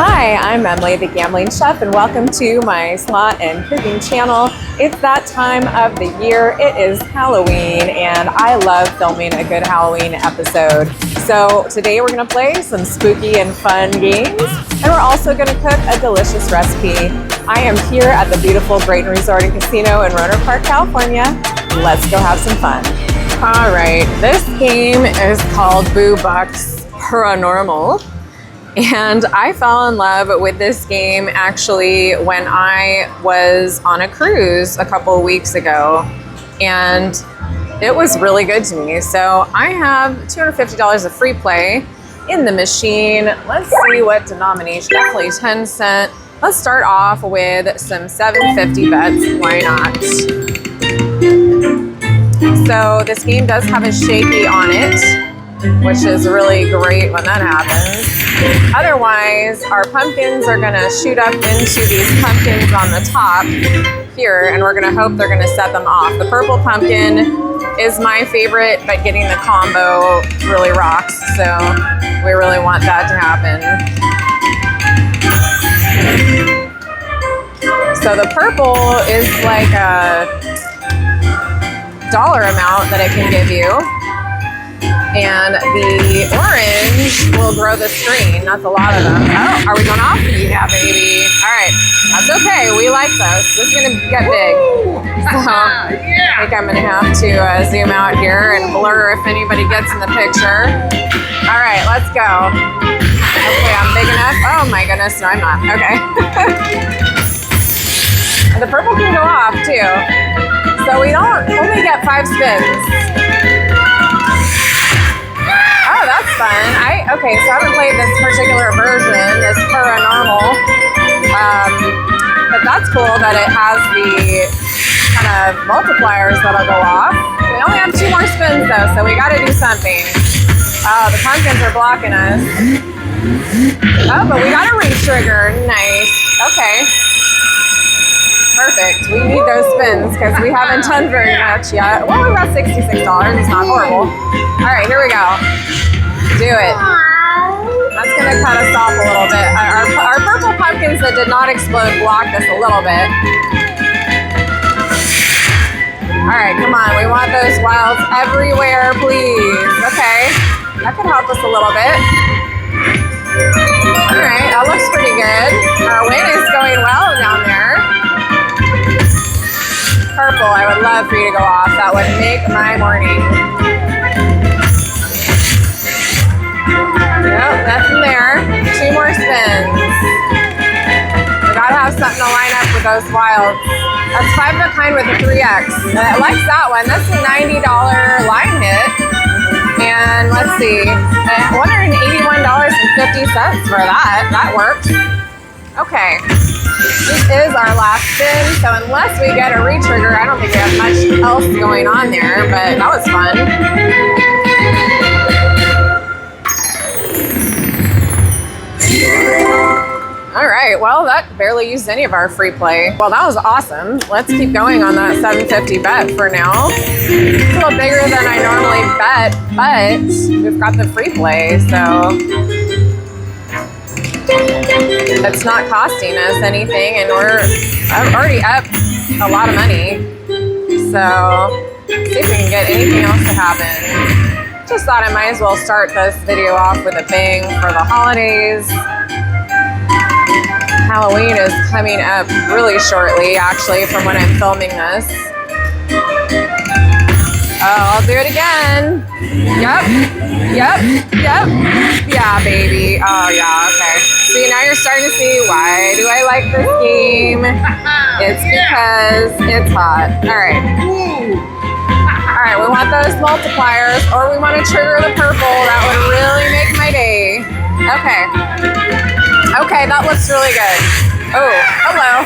Hi, I'm Emily, the Gambling Chef, and welcome to my slot and cooking channel. It's that time of the year. It is Halloween, and I love filming a good Halloween episode. So today we're going to play some spooky and fun games, and we're also going to cook a delicious recipe. I am here at the beautiful Brayton Resort and Casino in Rohnert Park, California. Let's go have some fun. All right, this game is called Boo Bucks Paranormal. And I fell in love with this game actually when I was on a cruise a couple of weeks ago, and it was really good to me. So I have $250 of free play in the machine. Let's see what denomination, definitely 10 cent. Let's start off with some 750 bets, why not? So this game does have a shaky on it, which is really great when that happens. Otherwise, our pumpkins are gonna shoot up into these pumpkins on the top here, and we're gonna hope they're gonna set them off. The purple pumpkin is my favorite, but getting the combo really rocks, so we really want that to happen. So the purple is like a dollar amount that it can give you. And the orange will grow the screen. That's a lot of them. Oh, are we going off? Yeah, baby. All right. That's okay. We like this. This is going to get big. So I think I'm going to have to zoom out here and blur if anybody gets in the picture. All right, let's go. Hopefully I'm big enough. Oh my goodness. No, I'm not. Okay. And the purple can go off too. So we don't only get 5 spins. Oh, that's fun. Okay, so I haven't played this particular version, this paranormal, but that's cool that it has the kind of multipliers that'll go off. We only have 2 more spins though, so we gotta do something. Oh, the pumpkins are blocking us. Oh, but we got a re-trigger. Nice. Okay. Perfect. We need those spins because we haven't done very much yet. Well, we've got $66. It's not horrible. All right, here we go. Do it. That's going to cut us off a little bit. Our purple pumpkins that did not explode blocked us a little bit. All right, come on. We want those wilds everywhere, please. Okay. That could help us a little bit. All right, that looks pretty good. Our win is going well down there. Purple, I would love for you to go off. That would make my morning. Nope, nothing there. 2 more spins. We gotta have something to line up with those wilds. That's 5 of a kind with a 3X. I like that one. That's a $90 line hit. And let's see, $181.50 for that. That works. Okay. This is our last spin, so unless we get a re-trigger, I don't think we have much else going on there, but that was fun. All right, well, that barely used any of our free play. Well, that was awesome. Let's keep going on that 750 bet for now. It's a little bigger than I normally bet, but we've got the free play, so it's not costing us anything, and we're already up a lot of money. So see if we can get anything else to happen. Just thought I might as well start this video off with a bang for the holidays. Halloween is coming up really shortly, actually, from when I'm filming this. Oh, I'll do it again. Yep. Yeah, baby. Oh, yeah, okay. See, now you're starting to see why do I like this game. It's because it's hot. All right. All right, we want those multipliers, or we want to trigger the purple. That would really make my day. Okay. Okay, that looks really good. Oh, hello.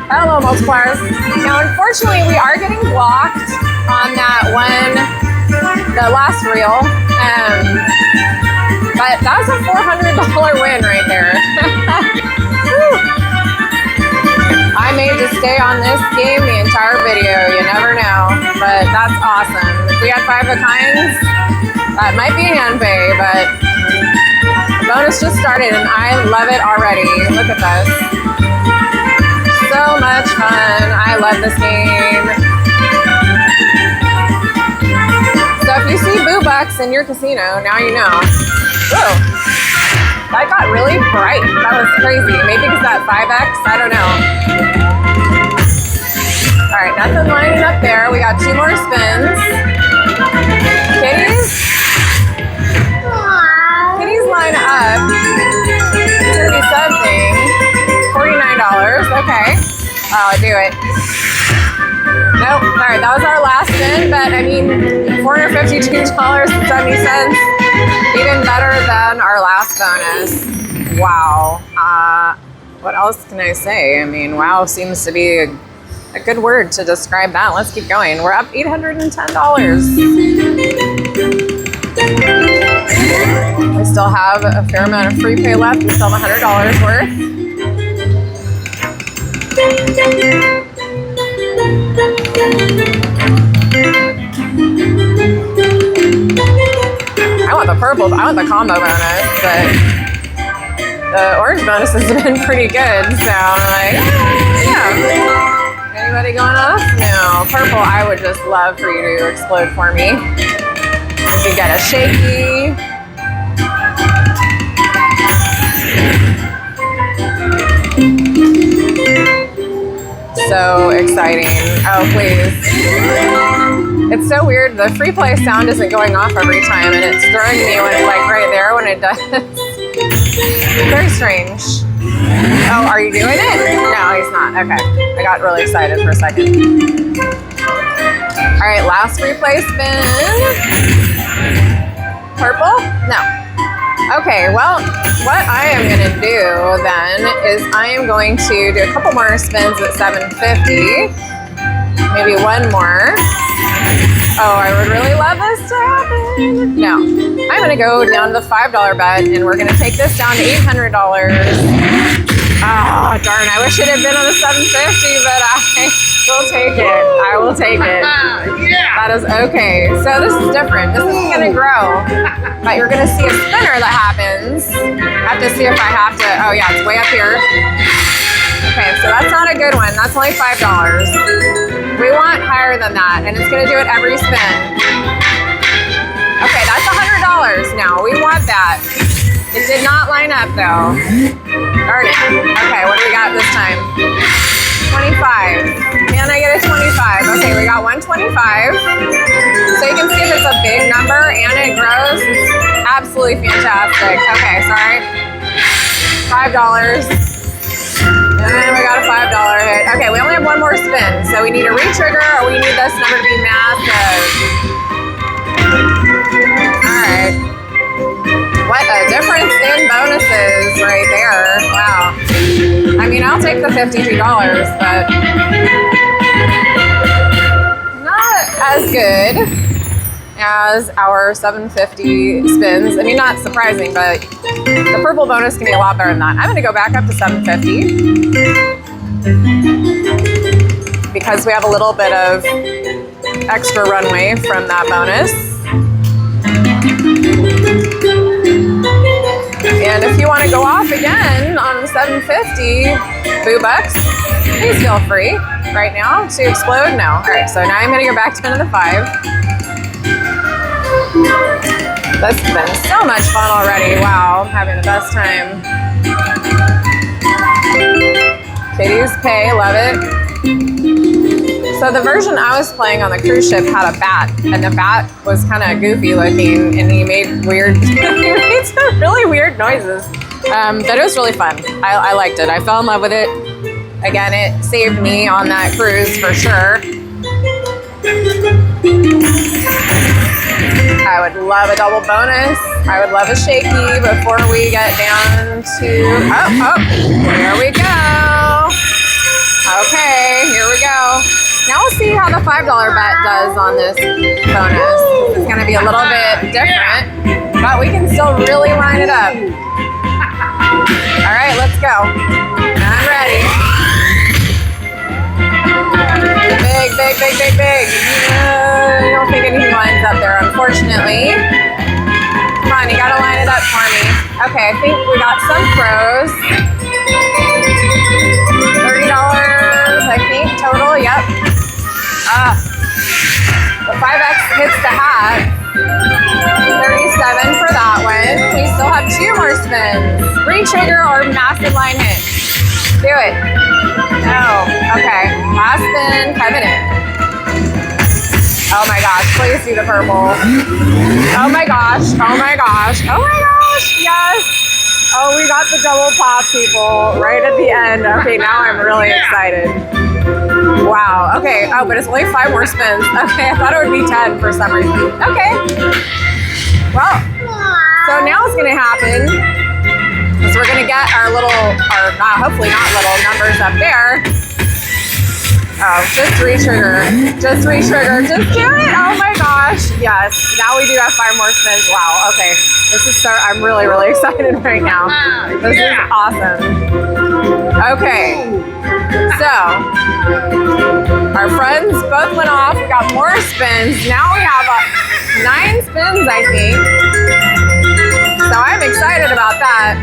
Hello, multipliers. Now, unfortunately, we are getting blocked on that one, the last reel. But that was a $400 win right there. I may just stay on this game the entire video. You never know. But that's awesome. If we had 5 of kinds, that might be hand pay, but bonus just started and I love it already. Look at this. So much fun. I love this game. So if you see Boo Bucks in your casino, now you know. Whoa. That got really bright. That was crazy. Maybe because that 5X, I don't know. All right, nothing lining up there. We got 2 more spins. Kitties? Kitties line up. It's gonna be something. $49, okay. I'll do it. Nope, all right, that was our last spin, but I mean, $452.70. Even better than our last bonus. Wow. What else can I say? I mean, wow seems to be a good word to describe that. Let's keep going. We're up $810. We still have a fair amount of free pay left. We still have $100 worth. I want the purple, I want the combo bonus, but the orange bonus has been pretty good, so I'm like, yeah. Anybody going off? No. Purple, I would just love for you to explode for me. We could get a shaky. So exciting. Oh, please. It's so weird. The free play sound isn't going off every time, and it's throwing me when it's like right there when it does. Very strange. Oh, are you doing it? No, he's not. Okay. I got really excited for a second. All right, last replay spin. Purple? No. Okay, well, what I am going to do then is I am going to do a couple more spins at $7.50. Maybe one more. Oh, I would really love this to happen. No, I'm going to go down to the $5 bet, and we're going to take this down to $800. Oh, darn, I wish it had been on the $7.50, but I will take it. I will take it. Yeah. That is okay. So this is different. This isn't going to grow, but you're going to see a spinner that happens. I have to see if I have to. Oh, yeah, it's way up here. Okay, so that's not a good one. That's only $5. We want higher than that, and it's going to do it every spin. Okay, that's $100 now. We want that. It did not line up, though. Darn it. Okay, what do we got this time? 25. Can I get a 25? Okay, we got 125. So you can see if it's a big number and it grows. It's absolutely fantastic. Okay, sorry. $5. And we got a $5 hit. Okay, we only have one more spin. So we need a re-trigger or we need this number to be massive. All right. What a difference in bonuses right there. Wow. I mean, I'll take the $52, but not as good as our 750 spins. I mean, not surprising, but the purple bonus can be a lot better than that. I'm going to go back up to 750 because we have a little bit of extra runway from that bonus. And if you want to go off again on the 750 Boo Bucks, please feel free right now to explode. No. All right, so now I'm going to go back to another 5. That's been so much fun already. Wow, I'm having the best time. Kitties pay, love it. So the version I was playing on the cruise ship had a bat, and the bat was kind of goofy looking, and he made some really weird noises. But it was really fun. I liked it. I fell in love with it. Again, it saved me on that cruise for sure. I would love a double bonus. I would love a shaky before we get down to, oh, here we go. Okay, here we go. Now we'll see how the $5 bet does on this bonus. It's going to be a little bit different, but we can still really line it up. All right, let's go. I'm ready. Big, big, big, big, big. I don't think anything lines up there, unfortunately. Come on, you got to line it up for me. Okay, I think we got some pros. $30, I think, total, yep. The 5X hits the hat. 37 for that one. We still have 2 more spins. Re-trigger or massive line hit. Do it. No. Okay. Last spin coming in. Oh my gosh. Please do the purple. Oh my gosh. Oh my gosh. Oh my gosh. Yes. Oh, we got the double pop, people, right at the end. Okay, now I'm really excited. Wow. Okay. Oh, but it's only 5 more spins. Okay, I thought it would be 10 for some reason. Okay. Well, so now what's going to happen is we're going to get our little, or not, hopefully not little numbers up there. Oh, just re-trigger. Just re-trigger. Just do it. Oh my gosh. Yes. Now we do have 5 more spins. Wow. Okay. This is so, I'm really, really excited right now. This is awesome. Okay. So, our friends both went off. We got more spins. Now we have 9 spins, I think. So I'm excited about that.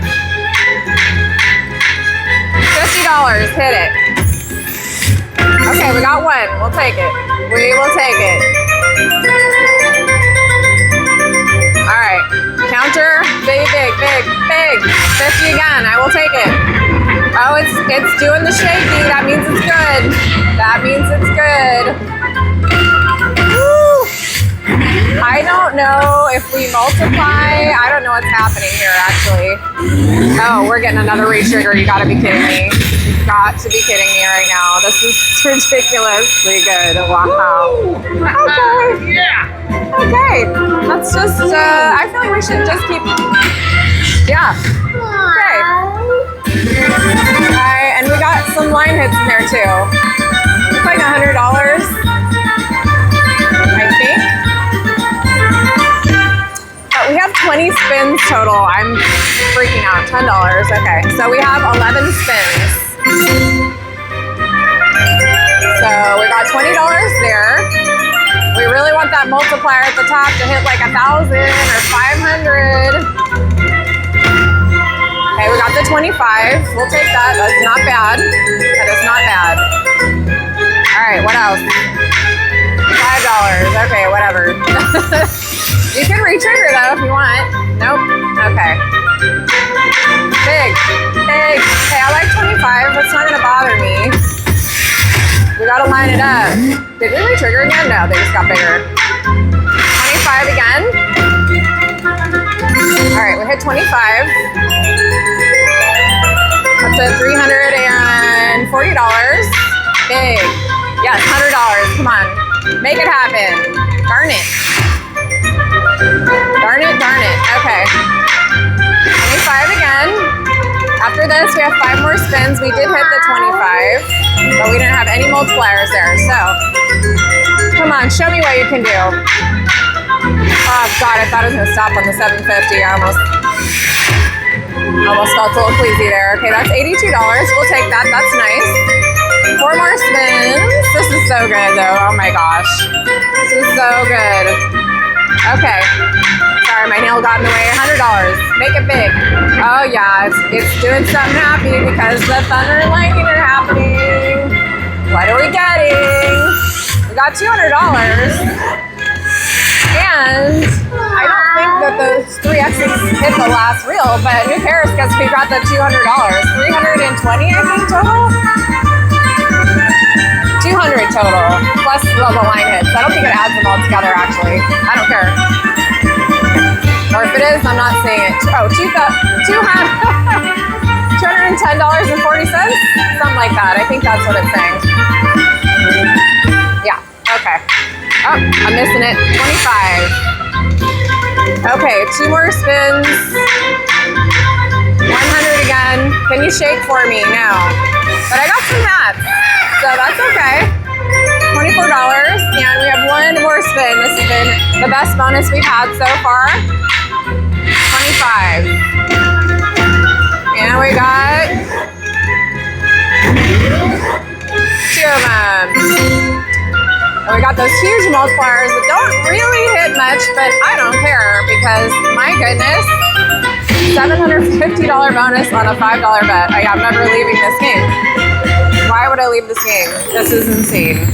$50. Hit it. Okay, we got 1. We'll take it. We will take it. All right. Counter. Big, big, big, big. 50 again. I will take it. Oh, it's doing the shaky. That means it's good. That means it's good. Woo. I don't know if we multiply. I don't know what's happening here, actually. Oh, we're getting another re-trigger. You gotta be kidding me. You've got to be kidding me right now. This is ridiculously good. Wow. Okay. Yeah. Okay. Let's just, I feel like we should just keep, yeah. Okay. Alright, and we got some line hits in there too. It's like $100, I think. But we have 20 spins total. I'm freaking out. $10. Okay, so we have 11 spins. So we got $20 there. We really want that multiplier at the top to hit like 1,000 or 500. Okay, we got the 25. We'll take that. That's not bad. That is not bad. All right, what else? $5. Okay, whatever. You can re-trigger though if you want. Nope. Okay. Big, big. Okay, I like 25. That's not gonna bother me. We gotta line it up. Did we re-trigger again? No, they just got bigger. 25 again. All right, we hit 25. Up to $340. Big. Yes, $100. Come on. Make it happen. Darn it. Darn it, darn it. Okay. 25 again. After this, we have 5 more spins. We did hit the 25, but we didn't have any multipliers there. So, come on, show me what you can do. Oh, God, I thought it was going to stop on the 750. I almost felt a little queasy there. Okay, that's $82. We'll take that. That's nice. 4 more spins. This is so good, though. Oh, my gosh. This is so good. Okay. Sorry, my nail got in the way. $100. Make it big. Oh, yeah. It's doing something happy because the thunder and lightning are happening. What are we getting? We got $200. And I don't think that those 3X's hit the last reel, but who cares because we got the $200. 320, I think, total? 200 total, plus the line hits. I don't think it adds them all together, actually. I don't care. Or if it is, I'm not saying it. Oh, $210.40? Something like that. I think that's what it's saying. Yeah, okay. Oh, I'm missing it. 25. Okay, 2 more spins. 100 again. Can you shake for me? No. But I got some hats, so that's okay. $24, and we have 1 more spin. This has been the best bonus we've had so far. 25. And we got 2 of them. And we got those huge multipliers that don't really hit much, but I don't care because, my goodness, $750 bonus on a $5 bet. I'm never leaving this game. Why would I leave this game? This is insane.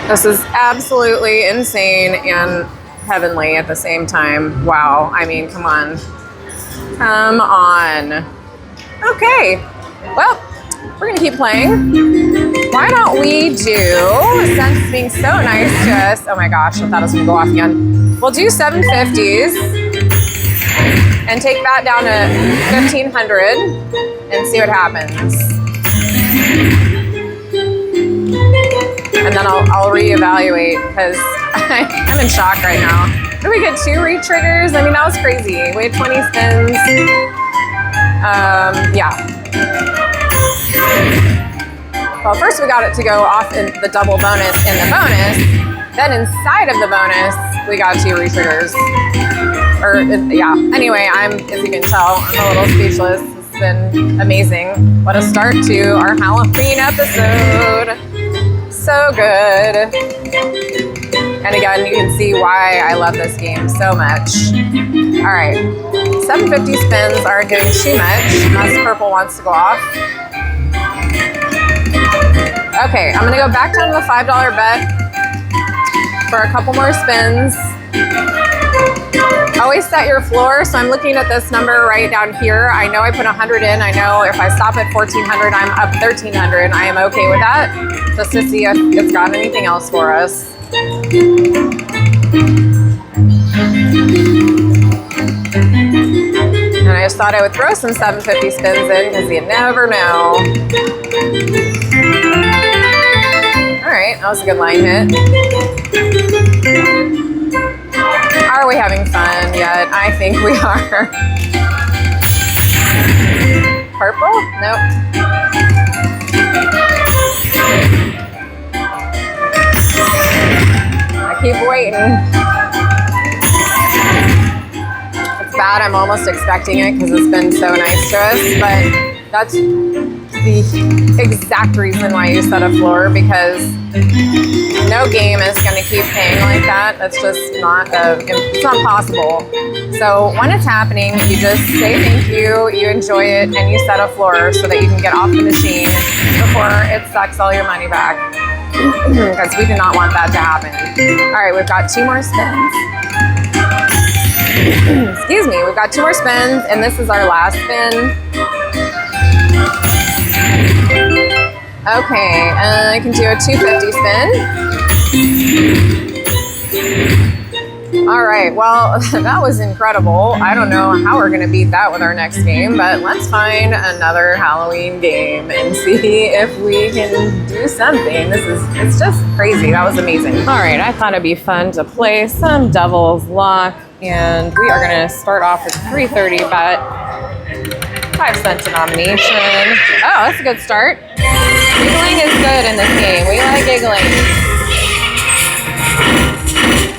This is absolutely insane and heavenly at the same time. Wow. I mean, come on. Come on. Okay. Well, we're going to keep playing. Why don't we do, since it's being so nice to us, oh my gosh, I thought it was going to go off again. We'll do 750s and take that down to 1,500 and see what happens. And then I'll reevaluate because I'm in shock right now. Did we get 2 re-triggers? I mean, that was crazy. We had 20 spins. Yeah. Well, first we got it to go off in the double bonus in the bonus. Then inside of the bonus, we got 2 re-triggers. Or, yeah. Anyway, as you can tell, I'm a little speechless. It's been amazing. What a start to our Halloween episode. So good. And again, you can see why I love this game so much. All right, 750 spins aren't doing too much unless purple wants to go off. Okay, I'm gonna go back down to the $5 bet for a couple more spins. Always set your floor, so I'm looking at this number right down here. I know I put 100 in. I know if I stop at 1,400, I'm up 1,300. I am okay with that, just to see if it's got anything else for us. And I just thought I would throw some 750 spins in because you never know. All right, that was a good line hit. Are we having fun yet? I think we are. Purple? Nope. I keep waiting. It's bad. I'm almost expecting it because it's been so nice to us, but that's the exact reason why you set a floor, because no game is going to keep paying like that. That's just not, it's not possible. So when it's happening, you just say thank you, you enjoy it, and you set a floor so that you can get off the machine before it sucks all your money back. Because we do not want that to happen. All right, we've got 2 more spins. Excuse me, we've got 2 more spins, and this is our last spin. Okay, and I can do a 250 spin. All right, well, that was incredible. I don't know how we're gonna beat that with our next game, but let's find another Halloween game and see if we can do something. It's just crazy. That was amazing. All right, I thought it'd be fun to play some Devil's Lock, and we are gonna start off with 330 bet. 5-cent denomination. Oh, that's a good start. Giggling is good in this game. We like giggling.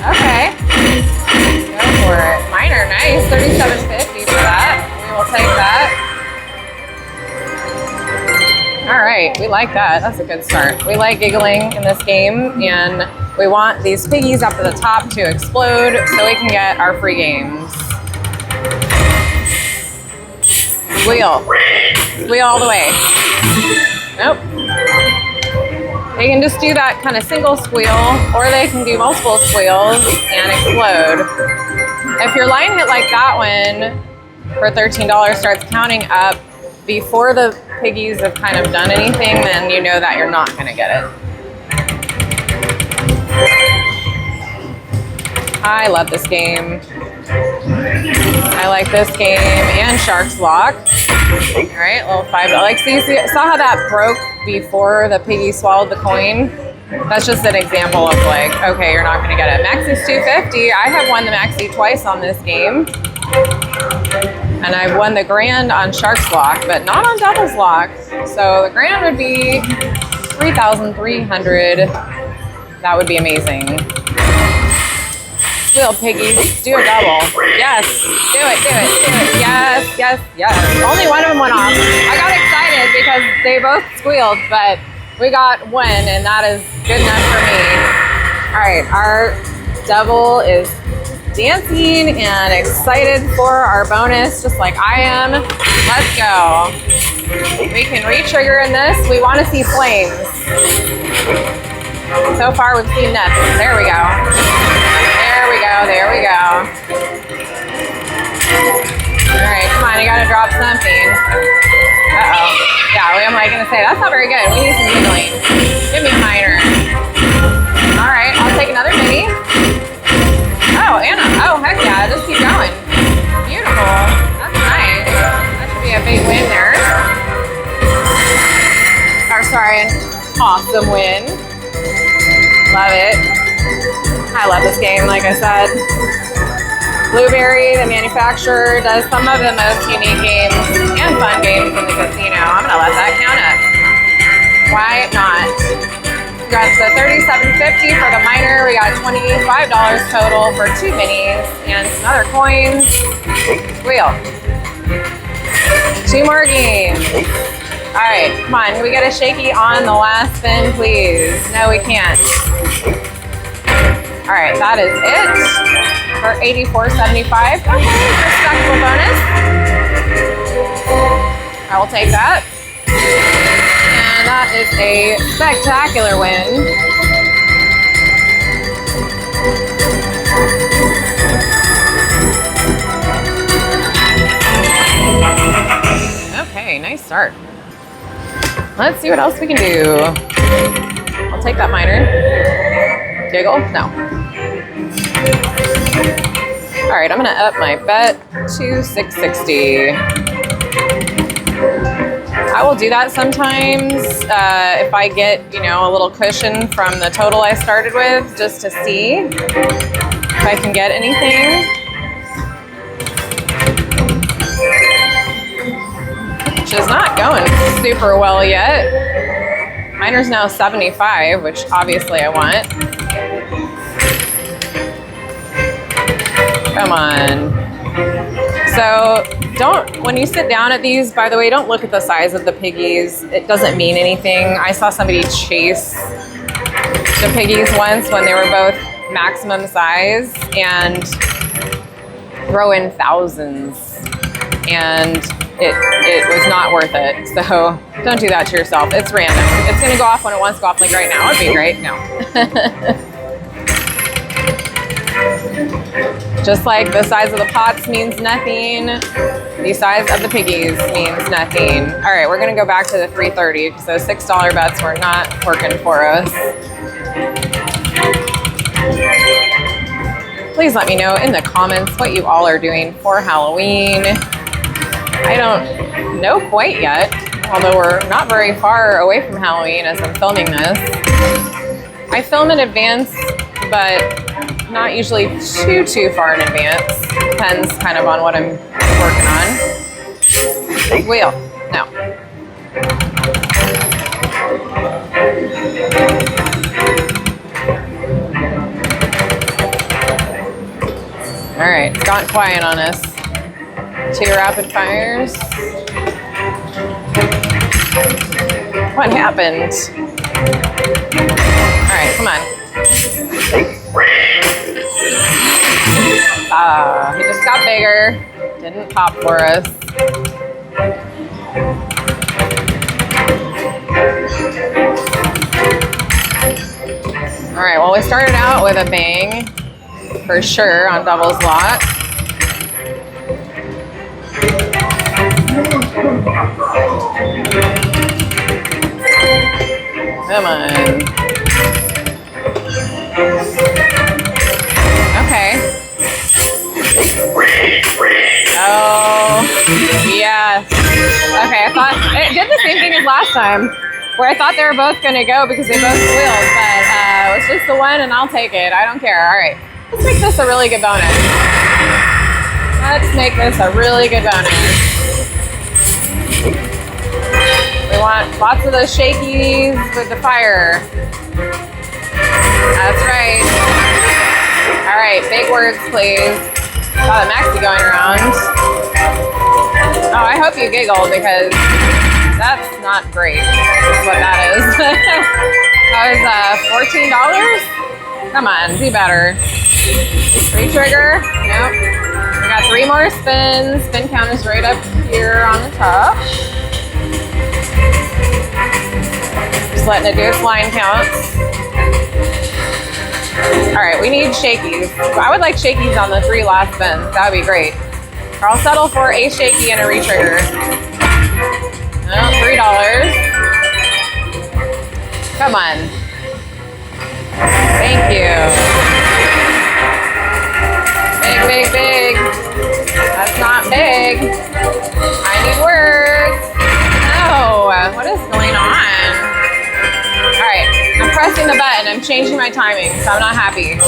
Okay. Go for it. Mine are nice. $37.50 for that. We will take that. All right. We like that. That's a good start. We like giggling in this game, and we want these piggies up at the top to explode so we can get our free games. Squeal. Squeal all the way. Nope. They can just do that kind of single squeal, or they can do multiple squeals and explode. If your line hit like that one for $13 starts counting up before the piggies have kind of done anything, then you know that you're not going to get it. I love this game. I like this game and Shark's Lock. All right, little $5. Like, so you saw how that broke before the piggy swallowed the coin? That's just an example of like, okay, you're not going to get it. Maxi's $2.50. I have won the Maxi twice on this game. And I've won the grand on Shark's Lock, but not on Devil's Lock. So the grand would be $3,300. That would be amazing. Little piggies, do a double. Yes, do it. Yes. Only one of them went off. I got excited because they both squealed, but we got one, and that is good enough for me. All right, our double is dancing and excited for our bonus, just like I am. Let's go. We can re-trigger in this. We want to see flames. So far, we've seen nothing. There we go. There we go. There we go. All right, come on. You got to drop something. Uh-oh. Yeah, what am I going to say? That's not very good. We need some giggling. Give me a minor. All right, I'll take another mini. Oh, Anna. Oh, heck yeah. Just keep going. Beautiful. That's nice. That should be a big win there. Or sorry, an awesome win. Love it. I love this game, like I said. Blueberry, the manufacturer, does some of the most unique games and fun games in the casino. I'm gonna let that count up. Why not? We got the $37.50 for the minor. We got $25 total for 2 minis and some other coins. Wheel. 2 more games. All right, come on. Can we get a shaky on the last spin, please? No, we can't. All right, that is it for $84.75. Okay, respectable bonus. I will take that. And that is a spectacular win. Okay, nice start. Let's see what else we can do. I'll take that minor. Giggle? No. All right, I'm gonna up my bet to $6.60. I will do that sometimes if I get, you know, a little cushion from the total I started with, just to see if I can get anything. Which is not going super well yet. Miner's now 75, which obviously I want. Come on. So when you sit down at these, by the way, don't look at the size of the piggies. It doesn't mean anything. I saw somebody chase the piggies once when they were both maximum size and throw in thousands. And it was not worth it. So don't do that to yourself. It's random. It's going to go off when it wants to go off, like right now. It'd be great. No. Just like the size of the pots means nothing, the size of the piggies means nothing. All right, we're going to go back to the $3.30 because those $6 bets were not working for us. Please let me know in the comments what you all are doing for Halloween. I don't know quite yet, although we're not very far away from Halloween as I'm filming this. I film in advance, but not usually too far in advance. Depends kind of on what I'm working on. Wheel. No. All right, it's gotten quiet on us. 2 rapid fires. What happened? All right, come on. He just got bigger. Didn't pop for us. All right, well, we started out with a bang for sure on doubles lot. Come on. Okay. Oh, yes. Okay, I thought it did the same thing as last time, where I thought they were both going to go because they both squealed, but it was just the one, and I'll take it. I don't care. All right, let's make this a really good bonus. Let's make this a really good bonus. We want lots of those shakies with the fire. That's right. All right, big words, please. Saw the maxi going around. Oh, I hope you giggled because that's not great. That's what that is. That was $14. Come on, be better. Re-trigger. Nope. We got 3 more spins. Spin count is right up here on the top. Just letting it do its line counts. All right, we need shakies. I would like shakies on the 3 last spins. That would be great. Or I'll settle for a shaky and a re-trigger. Oh, $3. Come on. Thank you. Big, big, big. That's not big. I need words. No, what is going on? All right, I'm pressing the button. I'm changing my timing, so I'm not happy.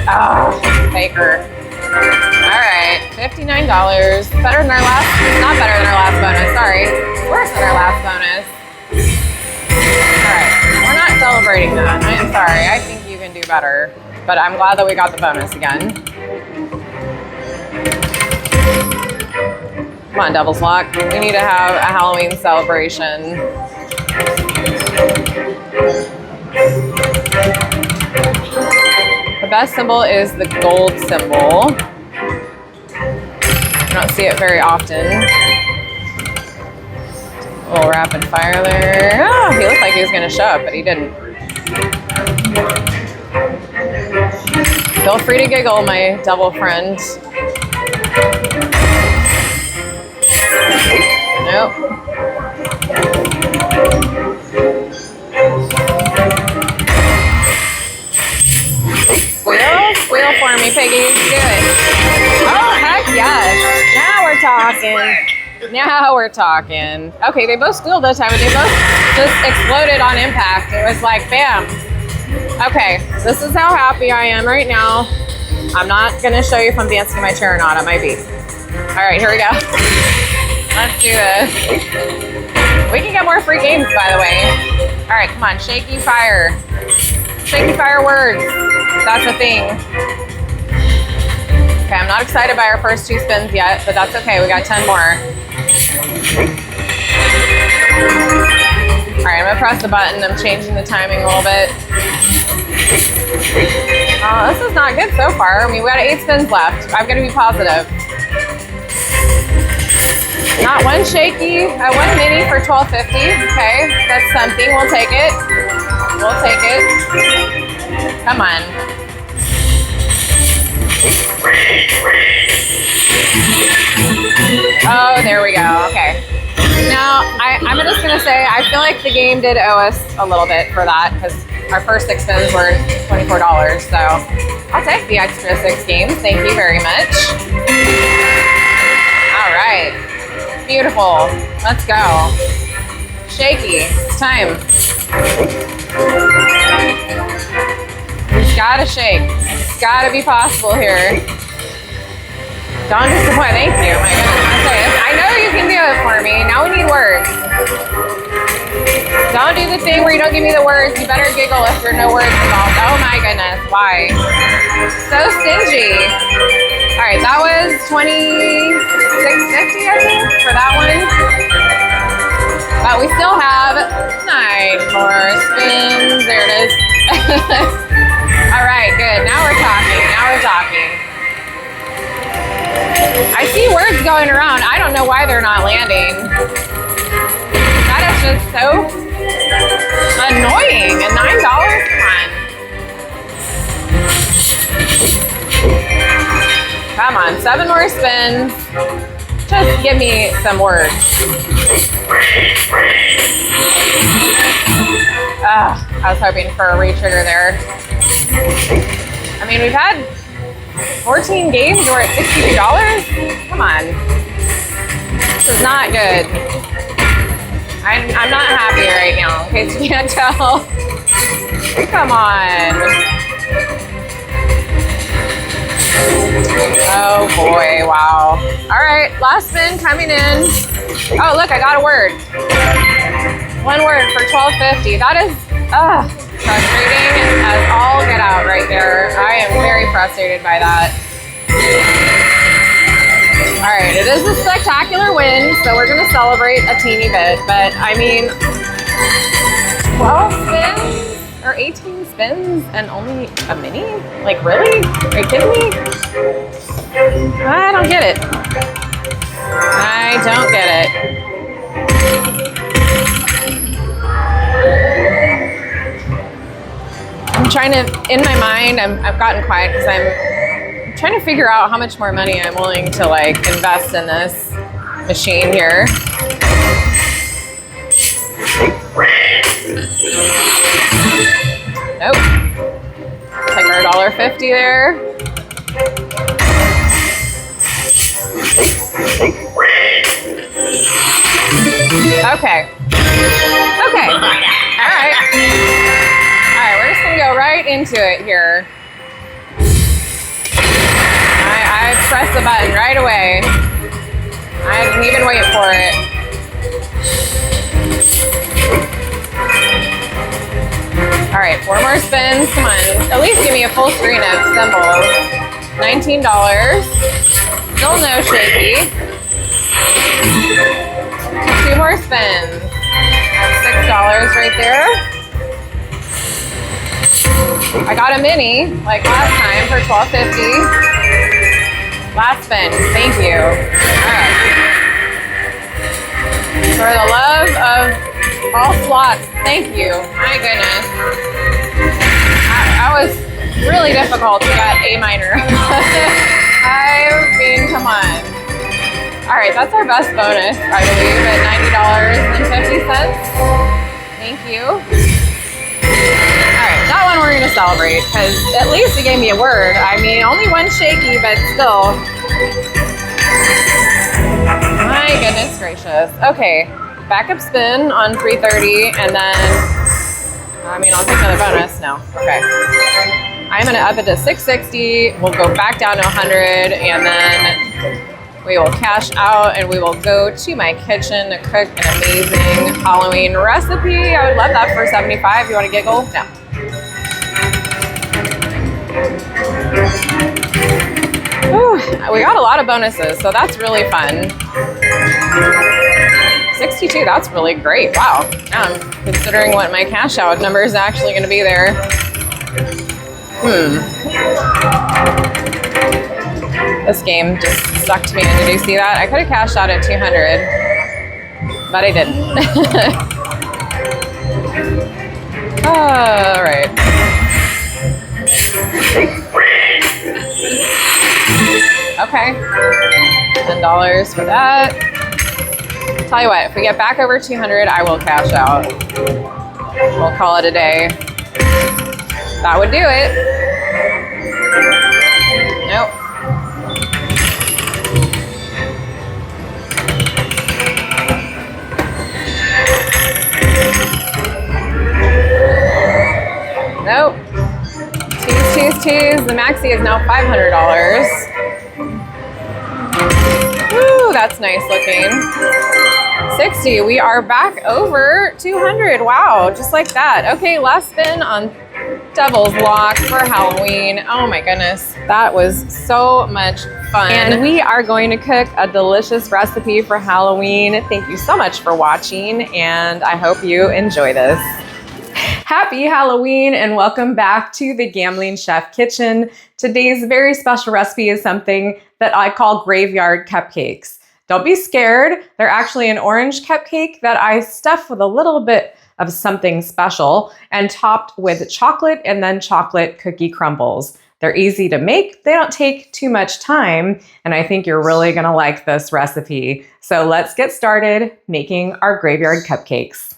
Oh, faker. All right, $59. Better than our last, not better than our last bonus, sorry. Worse than our last bonus. All right, we're not celebrating that. I am sorry, I think you can do better. But I'm glad that we got the bonus again. Come on, Devil's Lock. We need to have a Halloween celebration. The best symbol is the gold symbol. I don't see it very often. A little rapid fire there. Oh, he looked like he was going to show up, but he didn't. Feel free to giggle, my devil friend. Nope. Squeal for me, Piggy. Do it. Oh, heck yes. Now we're talking. Now we're talking. Okay, they both squealed this time, but they both just exploded on impact. It was like, bam. Okay, this is how happy I am right now. I'm not going to show you if I'm dancing in my chair or not. I might be. All right, here we go. Let's do this. We can get more free games, by the way. All right, come on. Shaky fire. Shaky fire words. That's a thing. Okay, I'm not excited by our first 2 spins yet, but that's okay. We got 10 more. All right, I'm gonna press the button. I'm changing the timing a little bit. Oh, this is not good so far. I mean, we got 8 spins left. I've got to be positive. Not one shaky, one mini for $12.50. Okay, that's something. We'll take it. We'll take it. Come on. Oh, there we go. Okay. Now, I'm just going to say, I feel like the game did owe us a little bit for that because our first 6 spins were $24. So I'll take the extra 6 games. Thank you very much. All right. Beautiful. Let's go. Shaky. It's time. It's gotta shake. It's gotta be possible here. Don't disappoint. Thank you. My goodness. I know you can do it for me. Now we need words. Don't do the thing where you don't give me the words. You better giggle if there are no words involved. Oh my goodness. Why? So stingy. All right, that was $26.50, I think, for that one. But we still have 9 more spins. There it is. All right, good. Now we're talking. Now we're talking. I see words going around. I don't know why they're not landing. That is just so annoying. And $9? Come on. Come on, 7 more spins. Just give me some words. I was hoping for a re-trigger there. I mean, we've had 14 games. We're at $62. Come on. This is not good. I'm not happy right now, in case you can't tell. Come on. Oh boy, wow. All right, last spin coming in. Oh, look, I got a word. 1 word for $12.50. That is frustrating as all get out right there. I am very frustrated by that. All right, it is a spectacular win, so we're gonna celebrate a teeny bit, but I mean, 12 spins or 18 spins and only a mini? Like, really? Are you kidding me? I don't get it. I don't get it. I'm trying to, in my mind, I've gotten quiet because I'm trying to figure out how much more money I'm willing to like invest in this machine here. Nope. Take our $1.50 there. Okay. Okay. All right. All right, we're just gonna go right into it here. I pressed the button right away. I didn't even wait for it. All right, 4 more spins. Come on, at least give me a full screen of symbols. $19. Still no shaky. 2 more spins. $6 right there. I got a mini like last time for $12.50. Last spin. Thank you. All right. For the love of all slots, thank you. My goodness. That was really difficult to get A minor. I mean, come on. All right, that's our best bonus, I believe, at $90.50. Thank you. All right, that one we're gonna celebrate because at least it gave me a word. I mean, only one shaky, but still. My goodness gracious. Okay, backup spin on 330, and then, I mean, I'll take another bonus. No, okay. I'm gonna up it to 660. We'll go back down to 100, and then we will cash out and we will go to my kitchen to cook an amazing Halloween recipe. I would love that for 75. You want to giggle? No. Whew, we got a lot of bonuses, so that's really fun. 62, that's really great. Wow. Now I'm considering what my cash out number is actually going to be there. This game just sucked me in. Did you see that? I could have cashed out at 200, but I didn't. All right. Okay. $10 for that. Tell you what, if we get back over 200, I will cash out. We'll call it a day. That would do it. Nope. Nope. Tease. The maxi is now $500. Woo, that's nice looking. 60, we are back over 200. Wow, just like that. Okay, last spin on Devil's Lock for Halloween. Oh my goodness, that was so much fun. And we are going to cook a delicious recipe for Halloween. Thank you so much for watching, and I hope you enjoy this. Happy Halloween and welcome back to the Gambling Chef Kitchen. Today's very special recipe is something that I call graveyard cupcakes. Don't be scared. They're actually an orange cupcake that I stuff with a little bit of something special and topped with chocolate and then chocolate cookie crumbles. They're easy to make. They don't take too much time, and I think you're really gonna like this recipe. So let's get started making our graveyard cupcakes.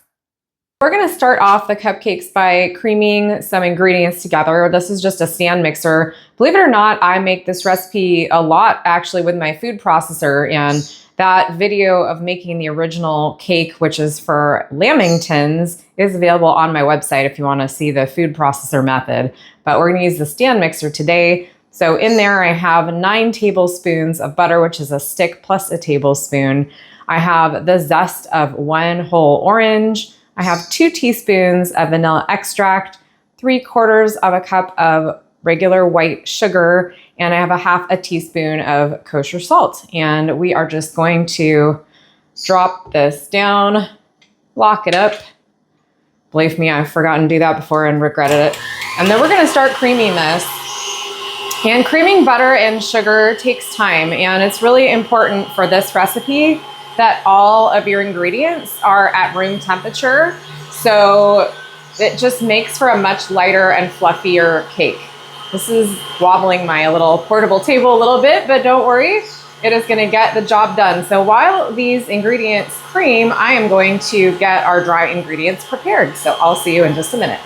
We're gonna start off the cupcakes by creaming some ingredients together. This is just a stand mixer. Believe it or not, I make this recipe a lot actually with my food processor, and that video of making the original cake, which is for Lamingtons, is available on my website if you wanna see the food processor method. But we're gonna use the stand mixer today. So in there I have 9 tablespoons of butter, which is a stick plus a tablespoon. I have the zest of 1 whole orange. I have 2 teaspoons of vanilla extract, 3/4 of a cup of regular white sugar, and I have a 1/2 teaspoon of kosher salt. And we are just going to drop this down, lock it up, Believe me, I've forgotten to do that before and regretted it. And then we're gonna start creaming this. And creaming butter and sugar takes time, and it's really important for this recipe that all of your ingredients are at room temperature. So it just makes for a much lighter and fluffier cake. This is wobbling my little portable table a little bit, but don't worry, it is gonna get the job done. So while these ingredients cream, I am going to get our dry ingredients prepared. So I'll see you in just a minute.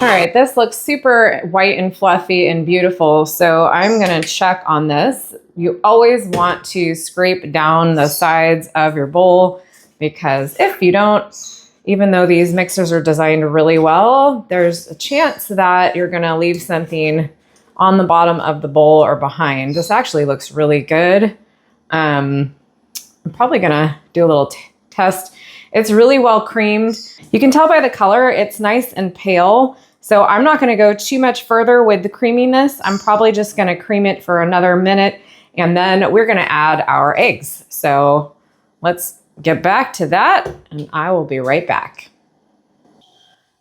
All right, this looks super white and fluffy and beautiful. So I'm gonna check on this. You always want to scrape down the sides of your bowl, because if you don't, even though these mixers are designed really well, there's a chance that you're gonna leave something on the bottom of the bowl or behind. This actually looks really good. I'm probably gonna do a little test. It's really well creamed. You can tell by the color, it's nice and pale. So I'm not gonna go too much further with the creaminess. I'm probably just gonna cream it for another minute, and then we're gonna add our eggs. So let's get back to that, and I will be right back.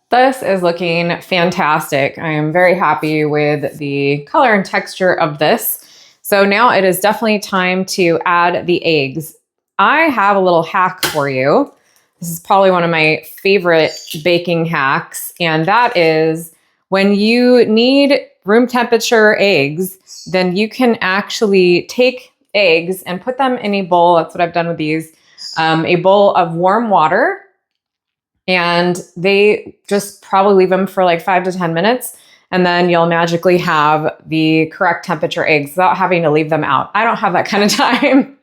This is looking fantastic. I am very happy with the color and texture of this. So now it is definitely time to add the eggs. I have a little hack for you. This is probably one of my favorite baking hacks, and that is when you need room temperature eggs, then you can actually take eggs and put them in a bowl. That's what I've done with these. A bowl of warm water, and they just probably leave them for like 5 to 10 minutes, and then you'll magically have the correct temperature eggs without having to leave them out. I don't have that kind of time.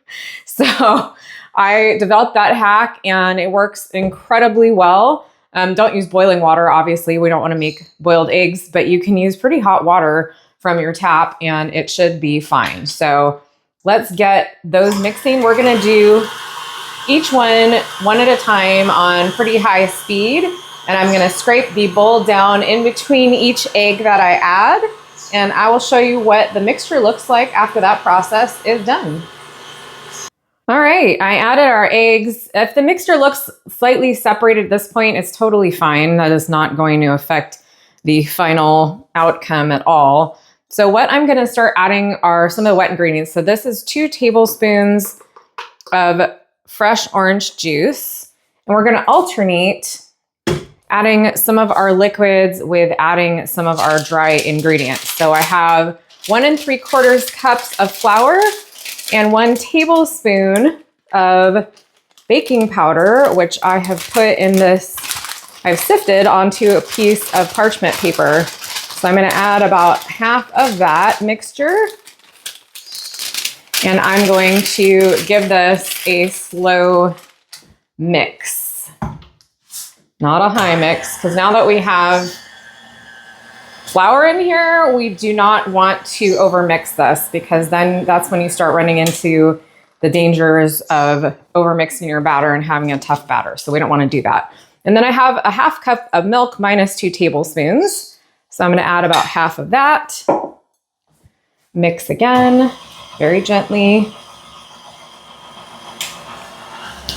So I developed that hack, and it works incredibly well. Don't use boiling water, obviously. We don't want to make boiled eggs, but you can use pretty hot water from your tap, and it should be fine. So let's get those mixing. We're going to do each one at a time on pretty high speed. And I'm gonna scrape the bowl down in between each egg that I add. And I will show you what the mixture looks like after that process is done. All right, I added our eggs. If the mixture looks slightly separated at this point, it's totally fine. That is not going to affect the final outcome at all. So what I'm gonna start adding are some of the wet ingredients. So this is 2 tablespoons of fresh orange juice, and we're going to alternate adding some of our liquids with adding some of our dry ingredients. So I have 1 3/4 cups of flour and 1 tablespoon of baking powder, which I have put in this, I've sifted onto a piece of parchment paper. So I'm going to add about half of that mixture. And I'm going to give this a slow mix, not a high mix, because now that we have flour in here, we do not want to overmix this, because then that's when you start running into the dangers of overmixing your batter and having a tough batter. So we don't want to do that. And then I have a half cup of milk minus 2 tablespoons. So I'm going to add about half of that. Mix again. Very gently.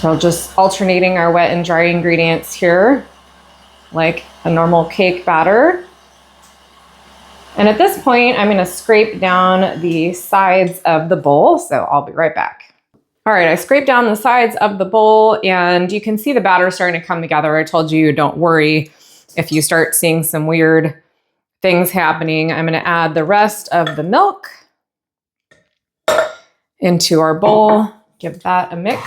We're just alternating our wet and dry ingredients here, like a normal cake batter. And at this point, I'm going to scrape down the sides of the bowl, so I'll be right back. All right, I scraped down the sides of the bowl, and you can see the batter starting to come together. I told you, don't worry if you start seeing some weird things happening. I'm going to add the rest of the milk into our bowl, give that a mix.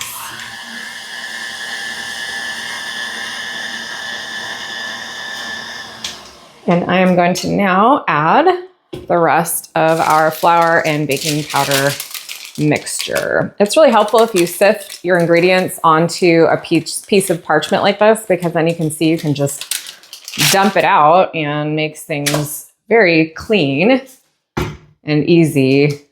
And I am going to now add the rest of our flour and baking powder mixture. It's really helpful if you sift your ingredients onto a piece of parchment like this, because then you can see you can just dump it out and makes things very clean and easy.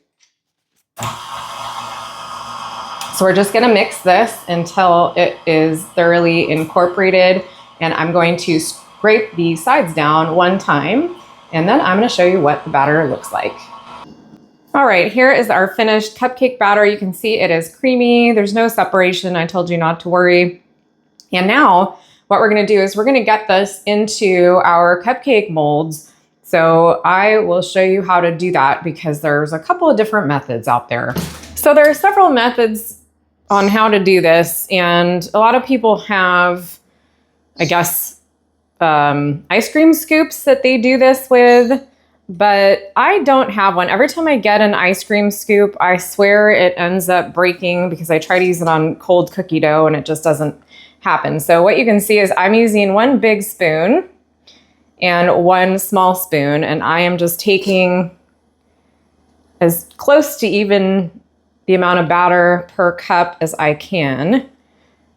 So we're just gonna mix this until it is thoroughly incorporated, and I'm going to scrape the sides down 1 time, and then I'm gonna show you what the batter looks like. All right, here is our finished cupcake batter. You can see it is creamy. There's no separation. I told you not to worry. And now what we're gonna do is we're gonna get this into our cupcake molds. So I will show you how to do that because there's a couple of different methods out there. So there are several methods on how to do this, and a lot of people have, I guess, ice cream scoops that they do this with, but I don't have one. Every time I get an ice cream scoop, I swear it ends up breaking because I try to use it on cold cookie dough and it just doesn't happen. So what you can see is I'm using one big spoon and one small spoon, and I am just taking as close to even the amount of batter per cup as I can.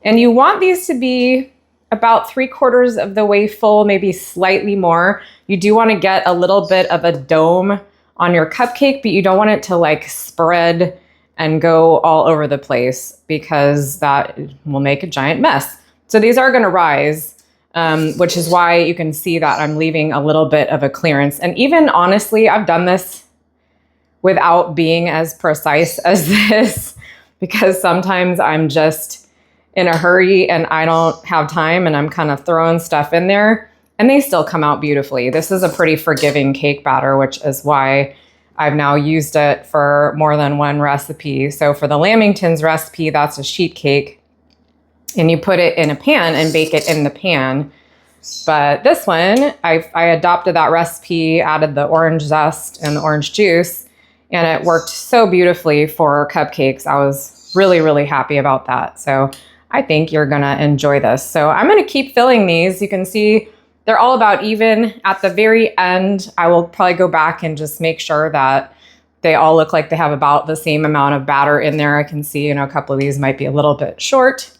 And you want these to be about 3/4 of the way full, maybe slightly more. You do want to get a little bit of a dome on your cupcake, but you don't want it to like spread and go all over the place because that will make a giant mess. So these are going to rise, which is why you can see that I'm leaving a little bit of a clearance. And even honestly, I've done this without being as precise as this because sometimes I'm just in a hurry and I don't have time and I'm kind of throwing stuff in there and they still come out beautifully. This is a pretty forgiving cake batter, which is why I've now used it for more than one recipe. So for the Lamingtons recipe, that's a sheet cake and you put it in a pan and bake it in the pan. But this one, I adopted that recipe, added the orange zest and the orange juice, and it worked so beautifully for cupcakes. I was really, really happy about that. So I think you're gonna enjoy this. So I'm gonna keep filling these. You can see they're all about even. At the very end, I will probably go back and just make sure that they all look like they have about the same amount of batter in there. I can see, a couple of these might be a little bit short,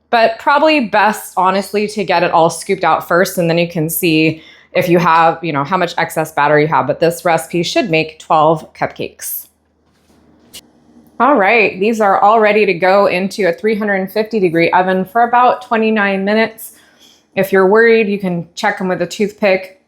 but probably best, honestly, to get it all scooped out first, and then you can see if you have, how much excess batter you have. But this recipe should make 12 cupcakes. All right, these are all ready to go into a 350-degree oven for about 29 minutes. If you're worried, you can check them with a toothpick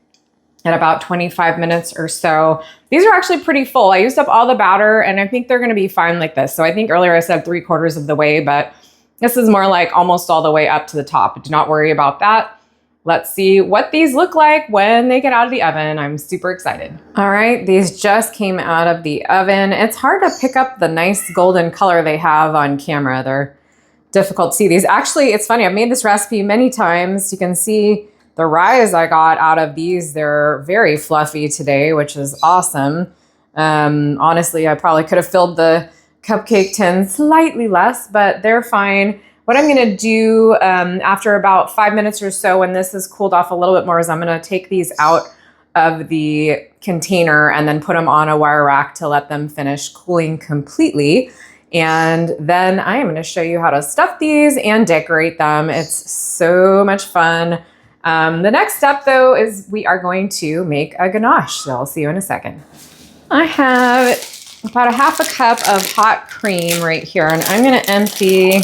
at about 25 minutes or so. These are actually pretty full. I used up all the batter and I think they're gonna be fine like this. So I think earlier I said 3/4 of the way, but this is more like almost all the way up to the top. Do not worry about that. Let's see what these look like when they get out of the oven. I'm super excited. All right, these just came out of the oven. It's hard to pick up the nice golden color they have on camera. They're difficult to see. These actually, it's funny, I've made this recipe many times. You can see the rise I got out of these. They're very fluffy today, which is awesome. Honestly, I probably could have filled the cupcake tin slightly less, but they're fine. What I'm gonna do after about 5 minutes or so, when this has cooled off a little bit more, is I'm gonna take these out of the container and then put them on a wire rack to let them finish cooling completely. And then I am gonna show you how to stuff these and decorate them. It's so much fun. The next step though is we are going to make a ganache. So I'll see you in a second. I have about a 1/2 cup of hot cream right here, and I'm gonna empty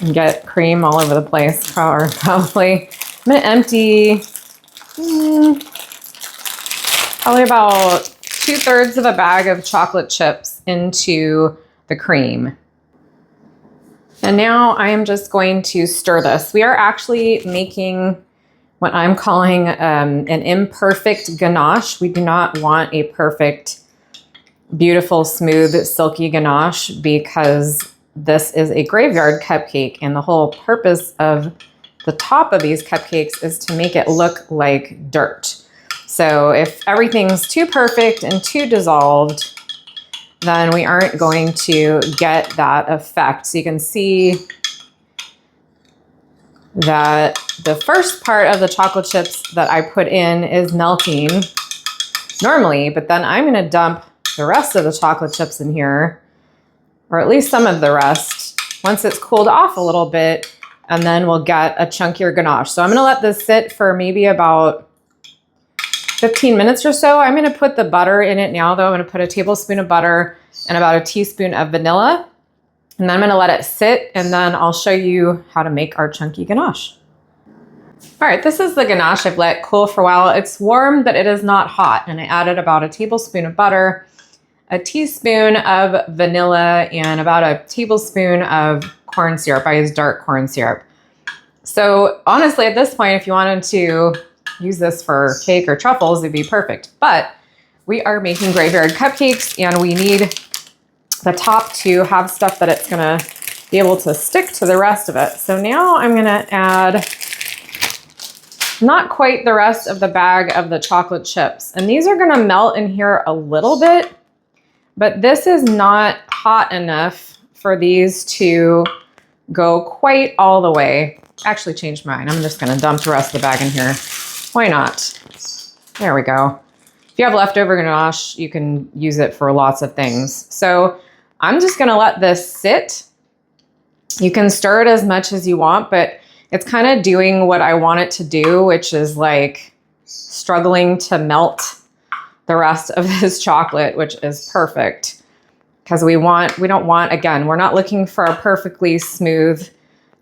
and get cream all over the place, probably. I'm gonna empty probably about 2/3 of a bag of chocolate chips into the cream. And now I am just going to stir this. We are actually making what I'm calling an imperfect ganache. We do not want a perfect, beautiful, smooth, silky ganache because this is a graveyard cupcake, and the whole purpose of the top of these cupcakes is to make it look like dirt. So if everything's too perfect and too dissolved, then we aren't going to get that effect. So you can see that the first part of the chocolate chips that I put in is melting normally, but then I'm gonna dump the rest of the chocolate chips in here, or at least some of the rest, once it's cooled off a little bit, and then we'll get a chunkier ganache. So I'm gonna let this sit for maybe about 15 minutes or so. I'm gonna put the butter in it now though. I'm gonna put a tablespoon of butter and about a teaspoon of vanilla, and then I'm gonna let it sit, and then I'll show you how to make our chunky ganache. All right, this is the ganache I've let cool for a while. It's warm, but it is not hot, and I added about a tablespoon of butter, a teaspoon of vanilla, and about a tablespoon of corn syrup. I use dark corn syrup. So honestly, at this point, if you wanted to use this for cake or truffles, it'd be perfect. But we are making graveyard cupcakes, and we need the top to have stuff that it's gonna be able to stick to the rest of it. So now I'm gonna add not quite the rest of the bag of the chocolate chips. And these are gonna melt in here a little bit, but this is not hot enough for these to go quite all the way. Actually changed mine. I'm just gonna dump the rest of the bag in here. Why not? There we go. If you have leftover ganache, you can use it for lots of things. So I'm just gonna let this sit. You can stir it as much as you want, but it's kind of doing what I want it to do, which is like struggling to melt the rest of this chocolate, which is perfect. Because we don't want, again, we're not looking for a perfectly smooth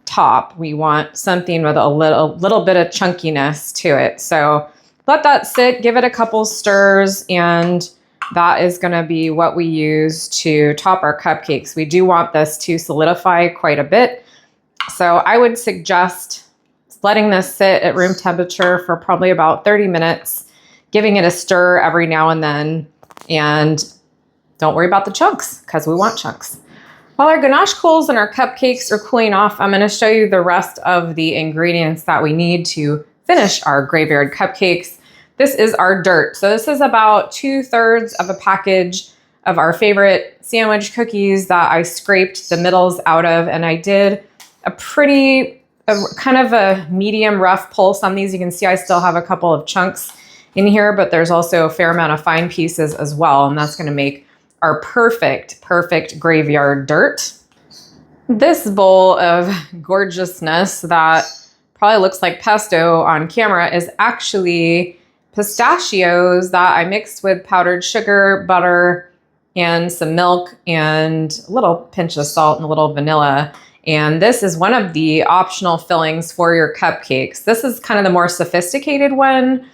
top. We want something with a little bit of chunkiness to it. So let that sit, give it a couple stirs, and that is going to be what we use to top our cupcakes. We do want this to solidify quite a bit. So I would suggest letting this sit at room temperature for probably about 30 minutes, giving it a stir every now and then, and don't worry about the chunks because we want chunks. While our ganache cools and our cupcakes are cooling off, I'm going to show you the rest of the ingredients that we need to finish our graveyard cupcakes. This is our dirt. So this is about 2/3 of a package of our favorite sandwich cookies that I scraped the middles out of, and I did a kind of a medium rough pulse on these. You can see I still have a couple of chunks in here, but there's also a fair amount of fine pieces as well, and that's going to make our perfect graveyard dirt. This bowl of gorgeousness that probably looks like pesto on camera is actually pistachios that I mixed with powdered sugar, butter, and some milk, and a little pinch of salt and a little vanilla. And this is one of the optional fillings for your cupcakes. This is kind of the more sophisticated one,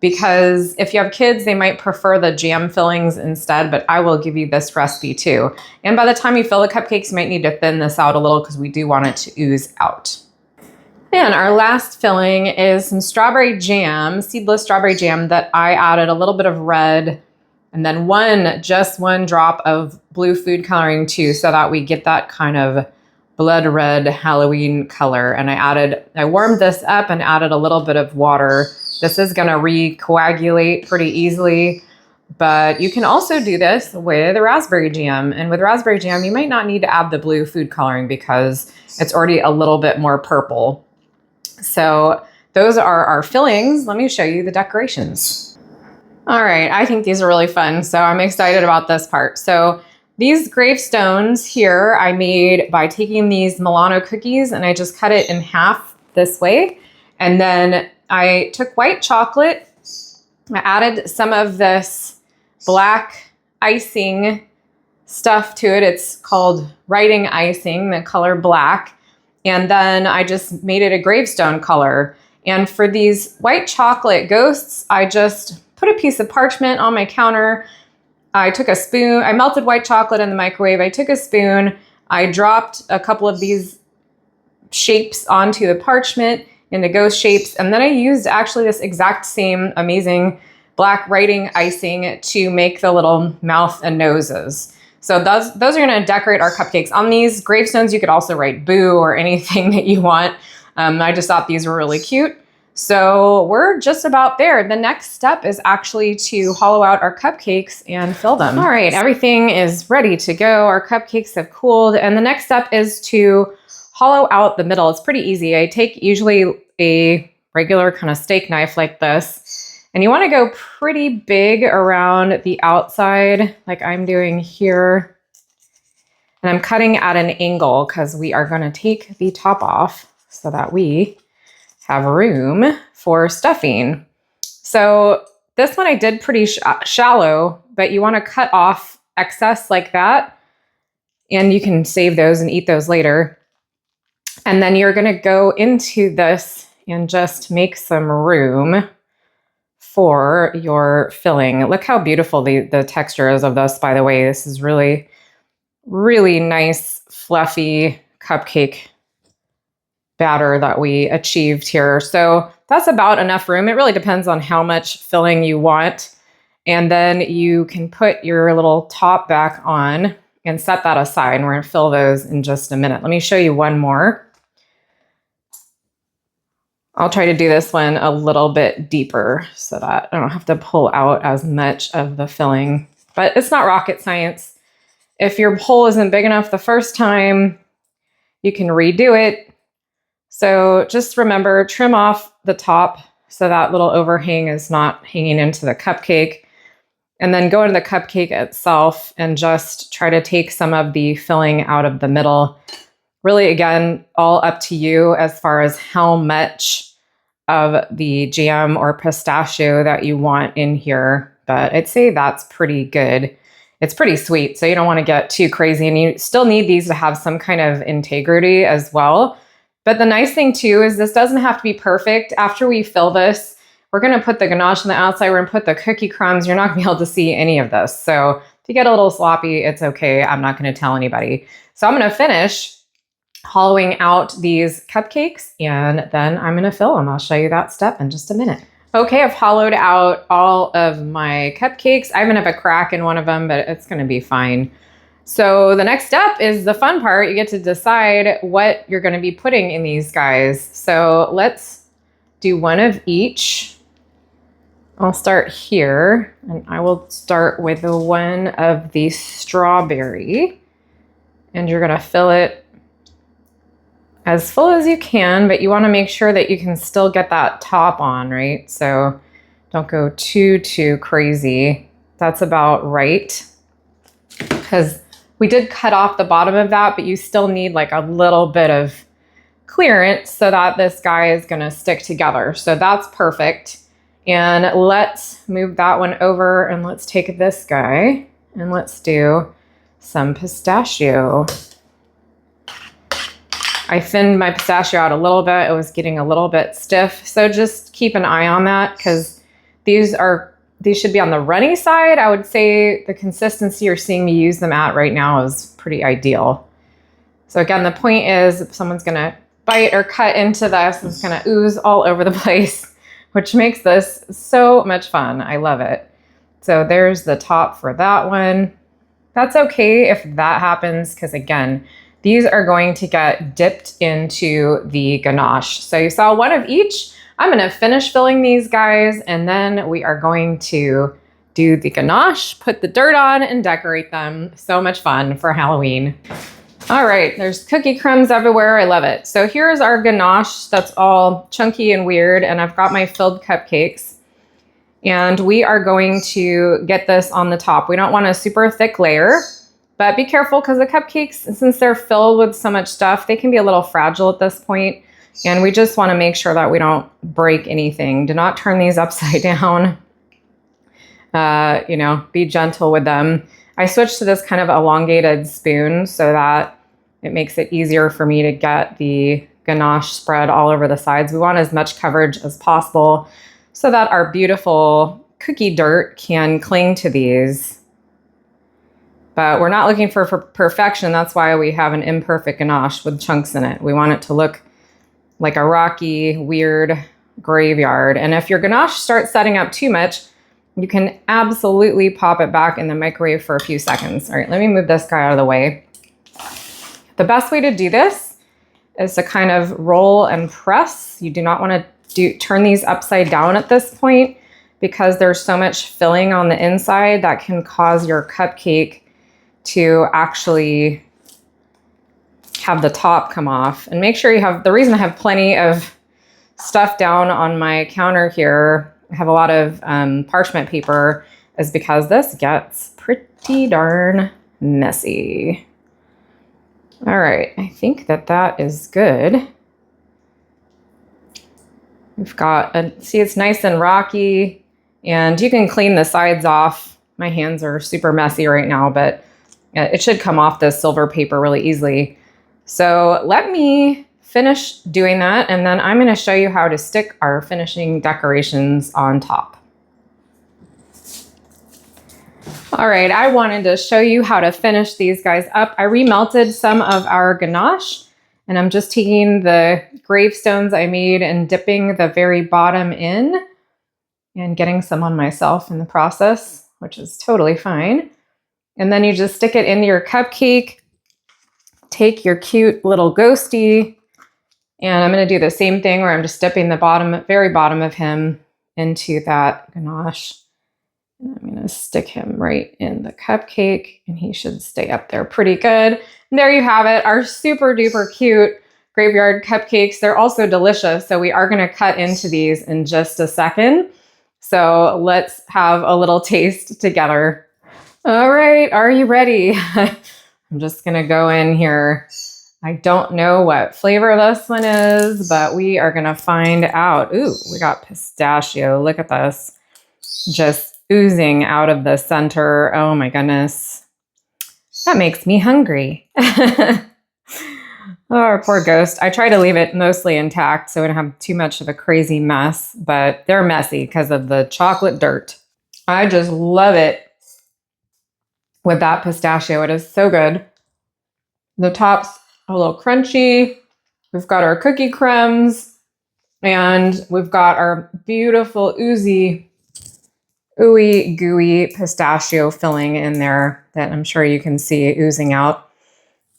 because if you have kids, they might prefer the jam fillings instead, but I will give you this recipe too. And by the time you fill the cupcakes, you might need to thin this out a little because we do want it to ooze out. And our last filling is some strawberry jam, seedless strawberry jam that I added a little bit of red and then just one drop of blue food coloring too, so that we get that kind of blood red Halloween color. And I warmed this up and added a little bit of water. This is gonna recoagulate pretty easily, but you can also do this with raspberry jam. And with raspberry jam, you might not need to add the blue food coloring because it's already a little bit more purple. So those are our fillings. Let me show you the decorations. All right, I think these are really fun, so I'm excited about this part. So these gravestones here I made by taking these Milano cookies and I just cut it in half this way. And then I took white chocolate, I added some of this black icing stuff to it. It's called writing icing, the color black. And then I just made it a gravestone color. And for these white chocolate ghosts, I just put a piece of parchment on my counter. I took a spoon, I melted white chocolate in the microwave. I took a spoon, I dropped a couple of these shapes onto the parchment into ghost shapes. And then I used actually this exact same amazing black writing icing to make the little mouth and noses. So those are gonna decorate our cupcakes. On these gravestones, you could also write boo or anything that you want. I just thought these were really cute. So we're just about there. The next step is actually to hollow out our cupcakes and fill them. All right, everything is ready to go. Our cupcakes have cooled. And the next step is to hollow out the middle. It's pretty easy. I take usually a regular kind of steak knife like this, and you want to go pretty big around the outside like I'm doing here. And I'm cutting at an angle because we are going to take the top off so that we have room for stuffing. So this one I did pretty shallow, but you want to cut off excess like that, and you can save those and eat those later. And then you're going to go into this and just make some room for your filling. Look how beautiful the texture is of this, by the way. This is really, really nice, fluffy cupcake batter that we achieved here. So that's about enough room. It really depends on how much filling you want. And then you can put your little top back on and set that aside. And we're going to fill those in just a minute. Let me show you one more. I'll try to do this one a little bit deeper so that I don't have to pull out as much of the filling. But it's not rocket science. If your hole isn't big enough the first time, you can redo it. So just remember, trim off the top so that little overhang is not hanging into the cupcake. And then go into the cupcake itself and just try to take some of the filling out of the middle. Really, again, all up to you as far as how much of the jam or pistachio that you want in here. But I'd say that's pretty good. It's pretty sweet, so you don't want to get too crazy. And you still need these to have some kind of integrity as well. But the nice thing too is this doesn't have to be perfect. After we fill this, we're going to put the ganache on the outside. We're going to put the cookie crumbs. You're not going to be able to see any of this. So if you get a little sloppy, it's okay. I'm not going to tell anybody. So I'm going to finish hollowing out these cupcakes and then I'm going to fill them. I'll show you that step in just a minute. Okay, I've hollowed out all of my cupcakes. I even have a crack in one of them, but it's going to be fine. So the next step is the fun part. You get to decide what you're going to be putting in these guys. So let's do one of each. I'll start here, and I will start with one of the strawberry. And you're going to fill it as full as you can, but you want to make sure that you can still get that top on, right? So don't go too crazy. That's about right. Because we did cut off the bottom of that, but you still need like a little bit of clearance so that this guy is going to stick together. So that's perfect. And let's move that one over and let's take this guy and let's do some pistachio. I thinned my pistachio out a little bit. It was getting a little bit stiff. So just keep an eye on that because these should be on the runny side. I would say the consistency you're seeing me use them at right now is pretty ideal. So again, the point is if someone's going to bite or cut into this, it's going to ooze all over the place, which makes this so much fun. I love it. So there's the top for that one. That's okay if that happens because again, these are going to get dipped into the ganache. So you saw one of each. I'm going to finish filling these guys and then we are going to do the ganache, put the dirt on and decorate them. So much fun for Halloween. All right, there's cookie crumbs everywhere. I love it. So here's our ganache that's all chunky and weird and I've got my filled cupcakes and we are going to get this on the top. We don't want a super thick layer. But be careful because the cupcakes, since they're filled with so much stuff, they can be a little fragile at this point. And we just want to make sure that we don't break anything. Do not turn these upside down. Be gentle with them. I switched to this kind of elongated spoon so that it makes it easier for me to get the ganache spread all over the sides. We want as much coverage as possible so that our beautiful cookie dirt can cling to these. But we're not looking for perfection. That's why we have an imperfect ganache with chunks in it. We want it to look like a rocky, weird graveyard. And if your ganache starts setting up too much, you can absolutely pop it back in the microwave for a few seconds. All right, let me move this guy out of the way. The best way to do this is to kind of roll and press. You do not want to turn these upside down at this point because there's so much filling on the inside that can cause your cupcake to actually have the top come off. And make sure you have, the reason I have plenty of stuff down on my counter here, I have a lot of parchment paper, is because this gets pretty darn messy. All right, I think that is good. We've got, see it's nice and rocky and you can clean the sides off. My hands are super messy right now, but it should come off this silver paper really easily. So let me finish doing that and then I'm going to show you how to stick our finishing decorations on top. All right, I wanted to show you how to finish these guys up. I remelted some of our ganache And I'm just taking the gravestones I made and dipping the very bottom in and getting some on myself in the process, which is totally fine. And then you just stick it into your cupcake, take your cute little ghosty, and I'm going to do the same thing where I'm just dipping the very bottom of him into that ganache. And I'm going to stick him right in the cupcake, and he should stay up there pretty good. And there you have it, our super duper cute graveyard cupcakes. They're also delicious, so we are going to cut into these in just a second. So let's have a little taste together. All right, are you ready? I'm just going to go in here. I don't know what flavor this one is, but we are going to find out. Ooh, we got pistachio. Look at this. Just oozing out of the center. Oh my goodness. That makes me hungry. Oh, our poor ghost. I try to leave it mostly intact so we don't have too much of a crazy mess, but they're messy because of the chocolate dirt. I just love it with that pistachio. It is so good. The top's a little crunchy. We've got our cookie crumbs, and we've got our beautiful ooey gooey pistachio filling in there that I'm sure you can see oozing out.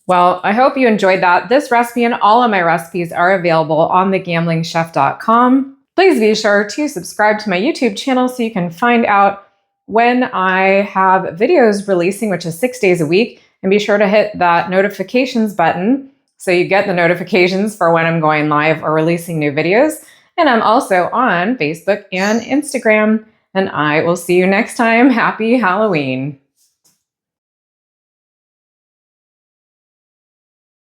Well, I hope you enjoyed that. This recipe and all of my recipes are available on thegamblingchef.com. Please be sure to subscribe to my YouTube channel so you can find out when I have videos releasing, which is 6 days a week. And be sure to hit that notifications button so you get the notifications for when I'm going live or releasing new videos. And I'm also on Facebook and Instagram. And I will see you next time. Happy Halloween.